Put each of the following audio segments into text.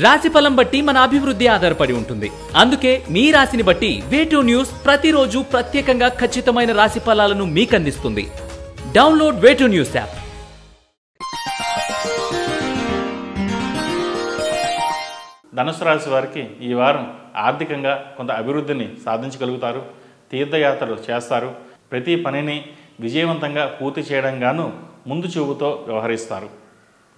రాశిఫలం బట్టి మన అభివృద్ధి ఆధారపడి ఉంటుంది. అందుకే మీ రాశిని బట్టి వే2 న్యూస్ ప్రతిరోజు ప్రత్యేకంగా ఖచ్చితమైన రాశి ఫలాలను మీకు అందిస్తుంది. Download Way2 news app. ధనుసు రాశి వారికి ఈ వారం ఆర్థికంగా కొంత అభివృద్ధిని సాధించగలుగుతారు. తీర్థయాత్రలు చేస్తారు. ప్రతి పనిని విజయవంతంగా పూర్తి చేయడం గాను ముందు చూపుతో వ్యవహరిస్తారు.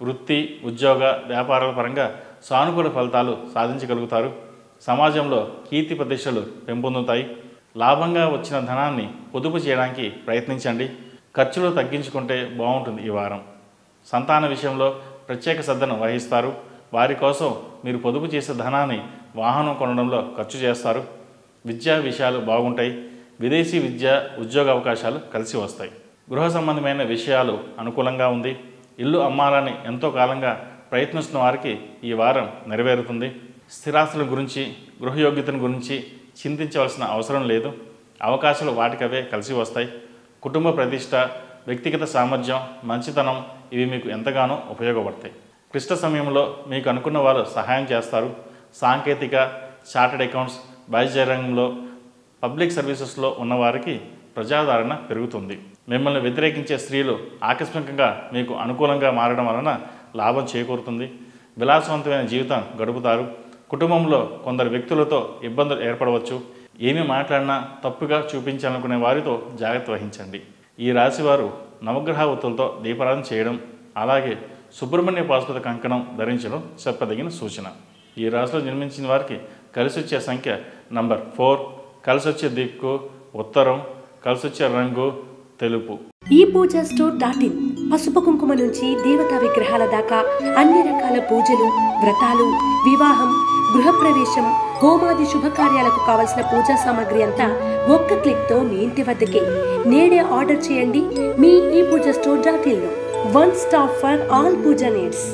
వృత్తి, ఉద్యోగ, వ్యాపారాల పరంగా సానుకూల ఫలితాలు సాధించగలుగుతారు. సమాజంలో కీర్తి ప్రతిష్టలు పెంపొందుతాయి. లాభంగా వచ్చిన ధనాన్ని పొదుపు చేయడానికి ప్రయత్నించండి. ఖర్చులు తగ్గించుకుంటే బాగుంటుంది ఈ వారం. సంతాన విషయంలో ప్రత్యేక శ్రద్ధను వహిస్తారు. వారి కోసం మీరు పొదుపు చేసే ధనాన్ని వాహనం కొనడంలో ఖర్చు చేస్తారు. విద్యా విషయాలు బాగుంటాయి. విదేశీ విద్య, ఉద్యోగ అవకాశాలు కలిసి వస్తాయి. గృహ సంబంధమైన విషయాలు అనుకూలంగా ఉంది. ఇల్లు అమ్మాలని ఎంతో కాలంగా ప్రయత్నిస్తున్న వారికి ఈ వారం నెరవేరుతుంది. స్థిరాస్తుల గురించి, గృహయోగ్యతను గురించి చింతించవలసిన అవసరం లేదు. అవకాశాలు వాటికవే కలిసి వస్తాయి. కుటుంబ ప్రతిష్ట, వ్యక్తిగత సామర్థ్యం, మంచితనం ఇవి మీకు ఎంతగానో ఉపయోగపడతాయి. క్లిష్ట సమయంలో మీకు అనుకున్న వారు సహాయం చేస్తారు. సాంకేతిక, చార్టెడ్ అకౌంట్స్, వైద్య రంగంలో, పబ్లిక్ సర్వీసెస్లో ఉన్నవారికి ప్రజాదరణ పెరుగుతుంది. మిమ్మల్ని వ్యతిరేకించే స్త్రీలు ఆకస్మికంగా మీకు అనుకూలంగా మారడం వలన లాభం చేకూరుతుంది. విలాసవంతమైన జీవితం గడుపుతారు. కుటుంబంలో కొందరు వ్యక్తులతో ఇబ్బందులు ఏర్పడవచ్చు. ఏమి మాట్లాడినా తప్పుగా చూపించాలనుకునే వారితో జాగ్రత్త వహించండి. ఈ రాశివారు నవగ్రహ ఒత్తులతో దీపారాధన చేయడం, అలాగే సుబ్రహ్మణ్య పాశుపత కంకణం ధరించడం చెప్పదగిన సూచన. ఈ రాశిలో జన్మించిన వారికి కలిసి వచ్చే సంఖ్య నంబర్ 4, కలిసి వచ్చే దిక్కు ఉత్తరం, కలిసి వచ్చే రంగు తెలుపు. ఈ పూజా స్టోర్.in పసుపు కుంకుమ నుంచి దేవతా విగ్రహాల దాకా అన్ని రకాల పూజలు, వ్రతాలు, వివాహం, గృహప్రవేశం, హోమాది శుభకార్యాలకు కావలసిన పూజా సామాగ్రి అంతా ఒక్క క్లిక్ తో మీ ఇంటి వద్దకే. నేడే ఆర్డర్ చేయండి మీ ఈ పూజా స్టోర్.in లో. One stop for all puja needs.